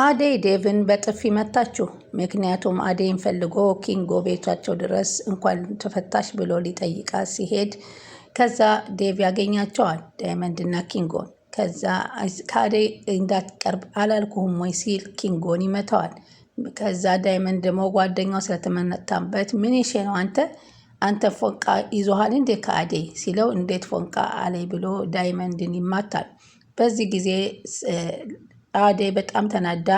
አደይ ዴቭን በጥፊ መታችሁ። ምክንያቱም አደይን ፈልጎ ኪንጎ ቤታቸው ድረስ እንኳን ተፈታሽ ብሎ ሊጠይቃት ሲሄድ ከዛ ዴቭ ያገኛቸዋል ዳይመንድና ኪንጎን። ከዛ ከአደይ እንዳትቀርብ አላልኩህም ወይ ሲል ኪንጎን ይመታዋል። ከዛ ዳይመንድ ደግሞ ጓደኛው ስለተመታበት ምን ይሼ ነው አንተ ፎንቃ ይዞሃል እንዴ ከአደይ ሲለው እንዴት ፎንቃ አለይ ብሎ ዳይመንድን ይማታል። በዚህ ጊዜ አደይ በጣም ተናዳ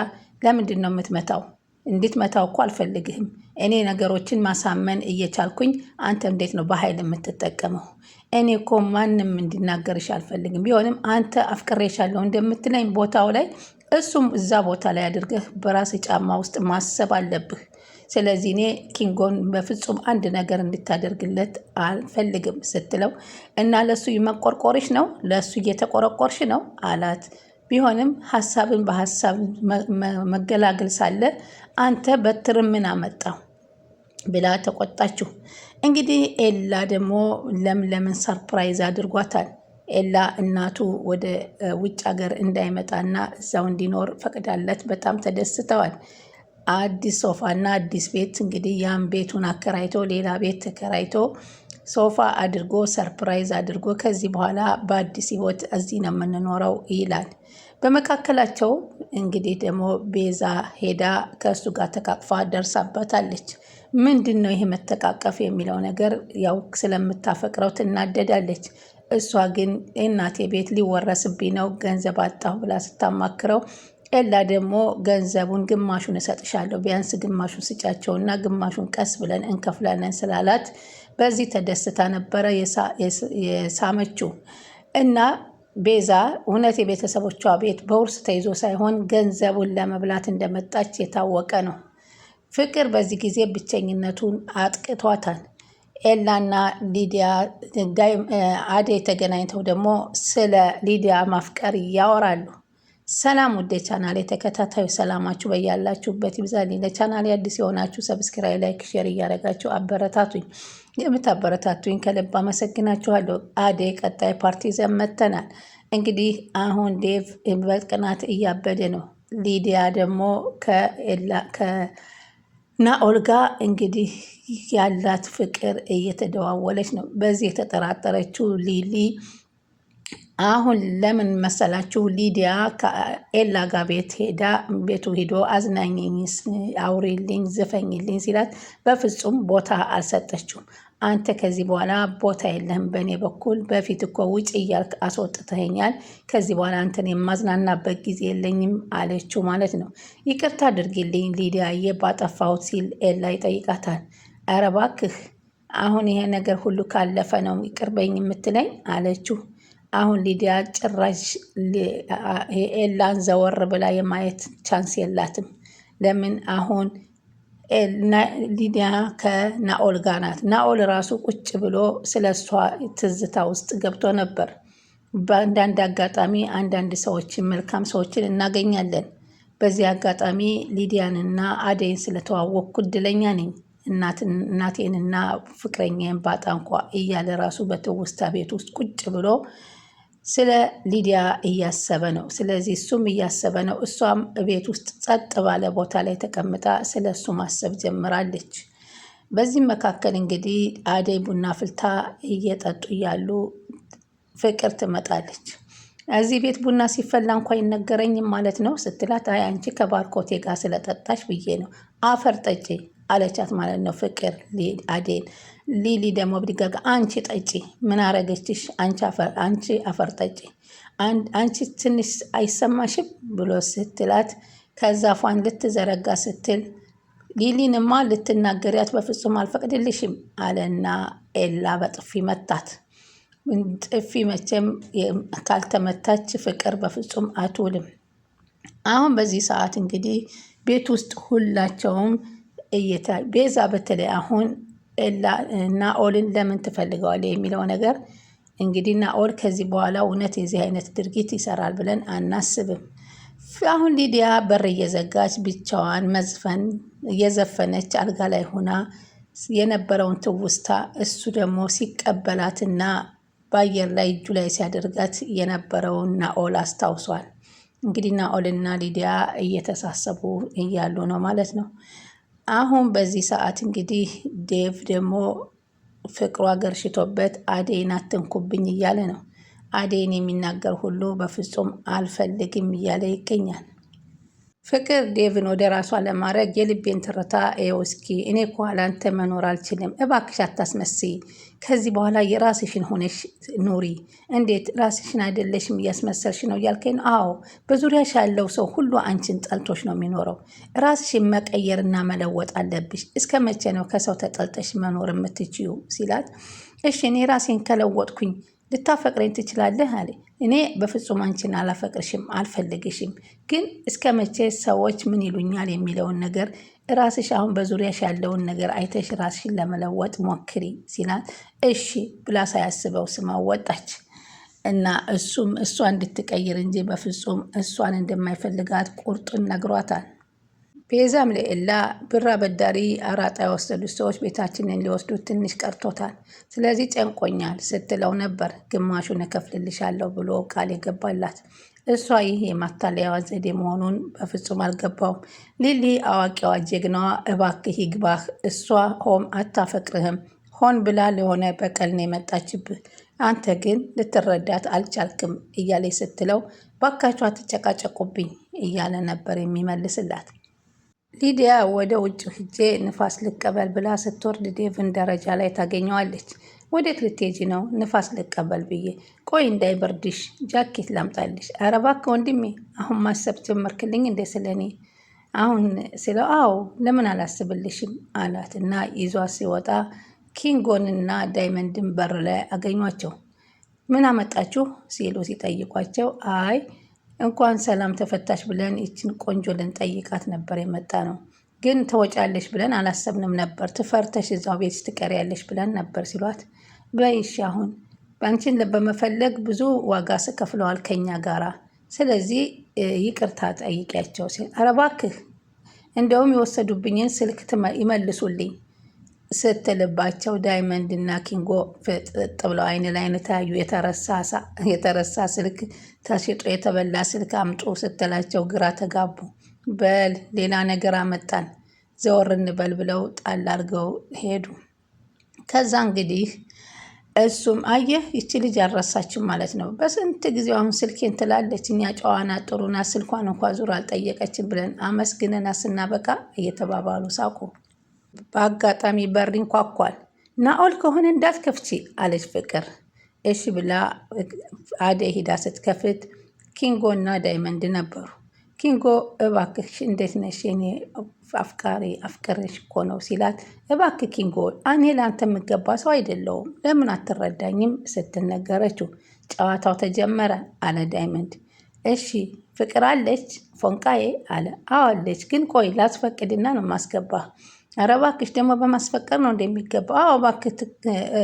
ለምንድን ነው የምትመታው? እንድትመታው እኮ አልፈልግህም። እኔ ነገሮችን ማሳመን እየቻልኩኝ አንተ እንዴት ነው በኃይል የምትጠቀመው? እኔ እኮ ማንም እንዲናገርሽ አልፈልግም። ቢሆንም አንተ አፍቅሬሻለሁ እንደምትለኝ ቦታው ላይ እሱም እዛ ቦታ ላይ አድርገህ በራስ ጫማ ውስጥ ማሰብ አለብህ። ስለዚህ እኔ ኪንጎን በፍጹም አንድ ነገር እንድታደርግለት አልፈልግም ስትለው እና ለሱ መቆርቆርሽ ነው? ለሱ እየተቆረቆርሽ ነው አላት። ቢሆንም ሀሳብን በሀሳብ መገላገል ሳለ አንተ በትር ምን አመጣው ብላ ተቆጣችሁ። እንግዲህ ኤላ ደግሞ ለምለምን ሰርፕራይዝ አድርጓታል። ኤላ እናቱ ወደ ውጭ ሀገር እንዳይመጣና እዛው እንዲኖር ፈቅዳለት በጣም ተደስተዋል። አዲስ ሶፋና አዲስ ቤት እንግዲህ ያን ቤቱን አከራይቶ ሌላ ቤት ተከራይቶ ሶፋ አድርጎ ሰርፕራይዝ አድርጎ ከዚህ በኋላ በአዲስ ህይወት እዚህ ነው የምንኖረው ይላል። በመካከላቸው እንግዲህ ደግሞ ቤዛ ሄዳ ከእሱ ጋር ተቃቅፋ ደርሳበታለች። ምንድን ነው ይሄ መተቃቀፍ የሚለው ነገር ያው ስለምታፈቅረው ትናደዳለች። እሷ ግን እናቴ ቤት ሊወረስብኝ ነው ገንዘብ አጣሁ ብላ ስታማክረው ኤላ ደግሞ ገንዘቡን ግማሹን እሰጥሻለሁ ቢያንስ ግማሹን ስጫቸውና ግማሹን ቀስ ብለን እንከፍላለን ስላላት በዚህ ተደስታ ነበረ የሳመችው። እና ቤዛ እውነት የቤተሰቦቿ ቤት በውርስ ተይዞ ሳይሆን ገንዘቡን ለመብላት እንደመጣች የታወቀ ነው። ፍቅር በዚህ ጊዜ ብቸኝነቱን አጥቅቷታል። ኤላና ሊዲያ አደይ ተገናኝተው ደግሞ ስለ ሊዲያ ማፍቀር ያወራሉ። ሰላም ውዴ ቻናሌ ተከታታዩ ሰላማችሁ በያላችሁበት ይብዛልኝ። ለቻናሌ አዲስ የሆናችሁ ሰብስክራይብ፣ ላይክ፣ ሼር እያደረጋችሁ አበረታቱኝ። የምታበረታቱኝ ከልብ አመሰግናችኋለሁ። አደይ ቀጣይ ፓርቲ ይዘን መጥተናል። እንግዲህ አሁን ዴቭ በቅናት እያበደ ነው። ሊዲያ ደግሞ ከናኦል ጋር እንግዲህ ያላት ፍቅር እየተደዋወለች ነው። በዚህ የተጠራጠረችው ሊሊ አሁን ለምን መሰላችሁ? ሊዲያ ከኤላ ጋር ቤቱ ሂዶ አዝናኝኝ፣ አውሪልኝ፣ ዝፈኝልኝ ሲላት በፍጹም ቦታ አልሰጠችውም። አንተ ከዚህ በኋላ ቦታ የለህም በእኔ በኩል፣ በፊት እኮ ውጭ እያልክ አስወጥተኸኛል። ከዚህ በኋላ አንተን የማዝናናበት ጊዜ የለኝም አለችው ማለት ነው። ይቅርታ አድርጊልኝ ሊዲያዬ ባጠፋሁት ሲል ኤላ ይጠይቃታል። ኧረ እባክህ አሁን ይሄ ነገር ሁሉ ካለፈ ነው ይቅር በይኝ የምትለኝ አለችው። አሁን ሊዲያ ጭራሽ ኤላን ዘወር ብላ የማየት ቻንስ የላትም። ለምን አሁን ሊዲያ ከናኦል ጋር ናት። ናኦል ራሱ ቁጭ ብሎ ስለ እሷ ትዝታ ውስጥ ገብቶ ነበር። በአንዳንድ አጋጣሚ አንዳንድ ሰዎችን መልካም ሰዎችን እናገኛለን። በዚህ አጋጣሚ ሊዲያንና አደይን ስለተዋወቅኩ እድለኛ ነኝ። እናቴንና ፍቅረኛዬን ባጣ እንኳ እያለ ራሱ በትውስታ ቤት ውስጥ ቁጭ ብሎ ስለ ሊዲያ እያሰበ ነው። ስለዚህ እሱም እያሰበ ነው። እሷም ቤት ውስጥ ጸጥ ባለ ቦታ ላይ ተቀምጣ ስለ እሱ ማሰብ ጀምራለች። በዚህም መካከል እንግዲህ አደይ ቡና ፍልታ እየጠጡ እያሉ ፍቅር ትመጣለች። እዚህ ቤት ቡና ሲፈላ እንኳ ይነገረኝም ማለት ነው ስትላት፣ አይ አንቺ ከባርኮቴ ጋር ስለጠጣሽ ብዬ ነው፣ አፈር ጠጪ አለቻት ማለት ነው ፍቅር አደይን። ሊሊ ደግሞ ብድጋጋ አንቺ ጠጪ ምን አረገችሽ? አንቺ አፈር ጠጪ አንቺ ትንሽ አይሰማሽም ብሎ ስትላት፣ ከዛ ፏን ልትዘረጋ ስትል ሊሊንማ ልትናገሪያት በፍጹም አልፈቅድልሽም አለና ኤላ በጥፊ መታት። ጥፊ መቼም ካልተመታች ፍቅር በፍጹም አትውልም። አሁን በዚህ ሰዓት እንግዲህ ቤት ውስጥ ሁላቸውም ቤዛ በተለይ አሁን ናኦልን ለምን ትፈልገዋለህ የሚለው ነገር እንግዲህ ናኦል ከዚህ በኋላ እውነት የዚህ አይነት ድርጊት ይሰራል ብለን አናስብም። አሁን ሊዲያ በር እየዘጋች ብቻዋን መዝፈን እየዘፈነች አልጋ ላይ ሆና የነበረውን ትውስታ እሱ ደግሞ ሲቀበላትና በአየር ላይ እጁ ላይ ሲያደርጋት የነበረውን ናኦል አስታውሷል። እንግዲህ ናኦልና ሊዲያ እየተሳሰቡ እያሉ ነው ማለት ነው። አሁን በዚህ ሰዓት እንግዲህ ዴቭ ደግሞ ፍቅሩ አገርሽቶበት አደይን አትንኩብኝ እያለ ነው። አደይን የሚናገር ሁሉ በፍጹም አልፈልግም እያለ ይገኛል። ፍቅር ዴቭን ወደ ራሷ ለማድረግ የልቤን ትርታ ይኸው እስኪ እኔ እኮ አንተ መኖር አልችልም፣ እባክሽ አታስመስይ፣ ከዚህ በኋላ የራስሽን ሆነሽ ኑሪ። እንዴት ራስሽን አይደለሽም እያስመሰልሽ ነው እያልከኝ ነው? አዎ በዙሪያሽ ያለው ሰው ሁሉ አንቺን ጠልቶሽ ነው የሚኖረው። ራስሽን መቀየርና መለወጥ አለብሽ። እስከ መቼ ነው ከሰው ተጠልጠሽ መኖር የምትችዩ? ሲላት እሺ እኔ ራሴን ከለወጥኩኝ ልታፈቅረኝ ትችላለህ አለ። እኔ በፍጹም አንቺን አላፈቅርሽም፣ አልፈልግሽም። ግን እስከ መቼ ሰዎች ምን ይሉኛል የሚለውን ነገር ራስሽ አሁን በዙሪያሽ ያለውን ነገር አይተሽ ራስሽን ለመለወጥ ሞክሪ ሲላት እሺ ብላ ሳያስበው ስማው ወጣች። እና እሱም እሷ እንድትቀይር እንጂ በፍጹም እሷን እንደማይፈልጋት ቁርጡን ነግሯታል። ቤዛም ለኤላ ብር አበዳሪ አራጣ የወሰዱት ሰዎች ቤታችንን ሊወስዱት ትንሽ ቀርቶታል፣ ስለዚህ ጨንቆኛል ስትለው ነበር። ግማሹን እከፍልልሻለሁ ብሎ ቃል የገባላት እሷ ይህ የማታለያዋ ዘዴ መሆኑን በፍጹም አልገባውም። ሊሊ አዋቂዋ ጀግናዋ እባክህ ይግባህ፣ እሷ ሆም አታፈቅርህም፣ ሆን ብላ ለሆነ በቀል ነው የመጣችብህ፣ አንተ ግን ልትረዳት አልቻልክም እያለ ስትለው ባካቿ ትጨቃጨቁብኝ እያለ ነበር የሚመልስላት። ሊዲያ ወደ ውጭ ሂጄ ንፋስ ልቀበል ብላ ስትወርድ ዴቭን ደረጃ ላይ ታገኘዋለች። ወዴት ልትሄጂ ነው? ንፋስ ልቀበል ብዬ። ቆይ እንዳይበርድሽ ጃኬት ላምጣልሽ። ኧረ እባክህ ወንድሜ አሁን ማሰብ ጀመርክልኝ እንደ ስለኔ አሁን ስለው አዎ ለምን አላስብልሽም አላት እና ይዟ ሲወጣ ኪንጎንና ዳይመንድን በር ላይ አገኟቸው። ምን አመጣችሁ ሲሉ ሲጠይቋቸው አይ እንኳን ሰላም ተፈታሽ ብለን ይችን ቆንጆ ልንጠይቃት ነበር የመጣ ነው፣ ግን ተወጫለሽ ብለን አላሰብንም ነበር፣ ትፈርተሽ እዛው ቤት ትቀሪያለሽ ብለን ነበር ሲሏት፣ በይሽ አሁን በአንቺን በመፈለግ ብዙ ዋጋ ስከፍለዋል ከኛ ጋራ፣ ስለዚህ ይቅርታ ጠይቂያቸው ሲል ኧረ እባክህ እንደውም የወሰዱብኝን ስልክ ይመልሱልኝ ስትልባቸው ዳይመንድ እና ኪንጎ ፍጥጥ ብለው አይን ላይን ተያዩ። የተረሳ ስልክ ተሽጦ የተበላ ስልክ አምጡ ስትላቸው ግራ ተጋቡ። በል ሌላ ነገር አመጣን ዘወር እንበል ብለው ጣል አድርገው ሄዱ። ከዛ እንግዲህ እሱም አየህ ይቺ ልጅ አልረሳችም ማለት ነው፣ በስንት ጊዜው አሁን ስልኬን ትላለች፣ እኛ ጨዋና ጥሩና ስልኳን እንኳ ዙር አልጠየቀችን ብለን አመስግነና ስናበቃ እየተባባሉ ሳቁ። በአጋጣሚ በር ይንኳኳል። ናኦል ከሆነ እንዳትከፍቺ አለች ፍቅር። እሺ ብላ አደይ ሂዳ ስትከፍት ኪንጎ እና ዳይመንድ ነበሩ። ኪንጎ እባክሽ እንዴት ነሽ የኔ አፍቅርሽ እኮ ነው ሲላት፣ እባክህ ኪንጎ እኔ ለአንተ የምገባ ሰው አይደለውም ለምን አትረዳኝም ስትል ነገረችው። ጨዋታው ተጀመረ አለ ዳይመንድ። እሺ ፍቅር አለች ፎንቃዬ አለ። አዎ አለች፣ ግን ቆይ ላስፈቅድና ነው ማስገባ። ኧረ እባክሽ ደግሞ በማስፈቀር ነው እንደሚገባው። አዎ እባክህ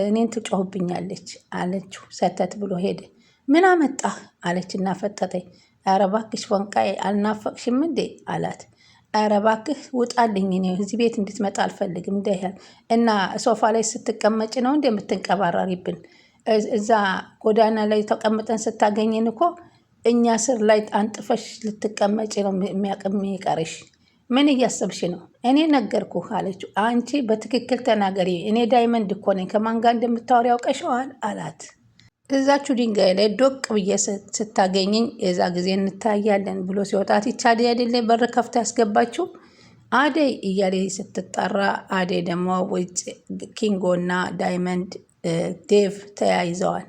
እኔን ትጮህብኛለች አለችው። ሰተት ብሎ ሄደ። ምን አመጣህ አለችና ፈጠጠኝ። ኧረ እባክሽ ፎንቃዬ አልናፈቅሽም እንዴ አላት። ኧረ እባክህ ውጣልኝ፣ እኔ እዚህ ቤት እንድትመጣ አልፈልግም እንዳይል እና ሶፋ ላይ ስትቀመጭ ነው እንደምትንቀባራሪብን። እዛ ጎዳና ላይ ተቀምጠን ስታገኝን እኮ እኛ ስር ላይ አንጥፈሽ ልትቀመጭ ነው የሚቀርሽ። ምን እያሰብሽ ነው? እኔ ነገርኩህ አለችው። አንቺ በትክክል ተናገሪ፣ እኔ ዳይመንድ እኮ ነኝ፣ ከማን ጋር እንደምታወሪ ያውቀሸዋል አላት። እዛችሁ ድንጋይ ላይ ዶቅ ብዬ ስታገኘኝ የዛ ጊዜ እንታያለን ብሎ ሲወጣት ይቻ አደይ አይደለ በር ከፍታ ያስገባችው አደይ እያለ ስትጠራ፣ አደይ ደግሞ ውጭ ኪንጎና ዳይመንድ ዴቭ ተያይዘዋል።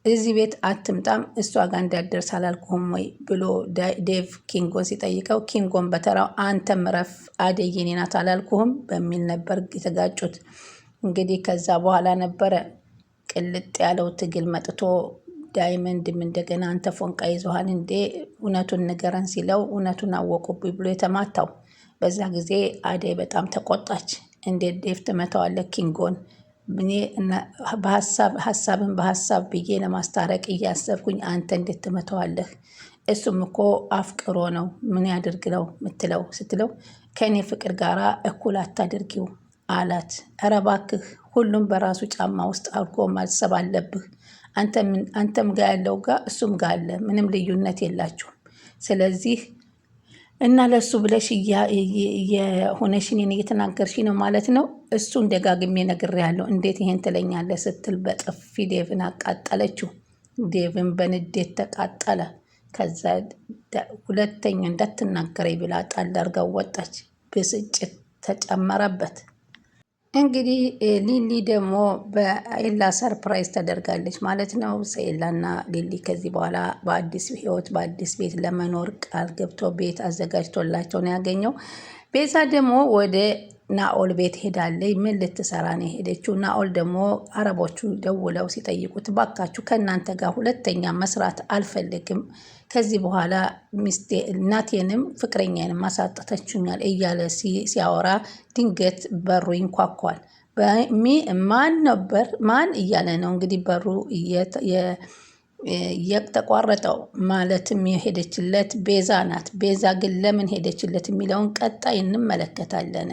እዚህ ቤት አትምጣም እሷ ጋር እንዳደርስ አላልኩህም ወይ ብሎ ዴቭ ኪንጎን ሲጠይቀው፣ ኪንጎን በተራው አንተም ረፍ አደይ የኔ ናት አላልኩህም በሚል ነበር የተጋጩት። እንግዲህ ከዛ በኋላ ነበረ ቅልጥ ያለው ትግል መጥቶ ዳይመንድም እንደገና አንተ ፎንቃ ይዞሃል እንዴ እውነቱን ንገረን ሲለው እውነቱን አወቁብኝ ብሎ የተማታው። በዛ ጊዜ አደይ በጣም ተቆጣች። እንዴት ዴቭ ትመታዋለህ ኪንጎን? እኔ ሀሳብን በሀሳብ ብዬ ለማስታረቅ እያሰብኩኝ አንተ እንዴት ትመተዋለህ? እሱም እኮ አፍቅሮ ነው ምን ያድርግ ነው ምትለው ስትለው፣ ከእኔ ፍቅር ጋራ እኩል አታድርጊው አላት። ኧረ እባክህ ሁሉም በራሱ ጫማ ውስጥ አድርጎ ማሰብ አለብህ። አንተም ጋር ያለው ጋር እሱም ጋር አለ፣ ምንም ልዩነት የላችሁም። ስለዚህ እና ለሱ ብለሽ የሆነሽ እኔን እየተናገርሽ ነው ማለት ነው። እሱን ደጋግሜ ነግሬያለሁ፣ እንዴት ይሄን ትለኛለህ ስትል በጥፊ ዴቭን አቃጠለችው። ዴቭን በንዴት ተቃጠለ። ከዛ ሁለተኛ እንዳትናገረኝ ብላ ጣል አድርጋው ወጣች። ብስጭት ተጨመረበት። እንግዲህ ሊሊ ደግሞ በኤላ ሰርፕራይዝ ተደርጋለች ማለት ነው። ኤላና ሊሊ ከዚህ በኋላ በአዲስ ህይወት በአዲስ ቤት ለመኖር ቃል ገብቶ ቤት አዘጋጅቶላቸው ነው ያገኘው። ቤዛ ደግሞ ወደ ናኦል ቤት ሄዳለች። ምን ልትሰራ ነው የሄደችው? ናኦል ደግሞ አረቦቹ ደውለው ሲጠይቁት ባካችሁ ከእናንተ ጋር ሁለተኛ መስራት አልፈልግም፣ ከዚህ በኋላ ሚስቴ እናቴንም ፍቅረኛንም ማሳጠተችኛል እያለ ሲያወራ ድንገት በሩ ይንኳኳል። ማን ነበር ማን እያለ ነው እንግዲህ በሩ የተቋረጠው። ማለትም የሄደችለት ቤዛ ናት። ቤዛ ግን ለምን ሄደችለት የሚለውን ቀጣይ እንመለከታለን።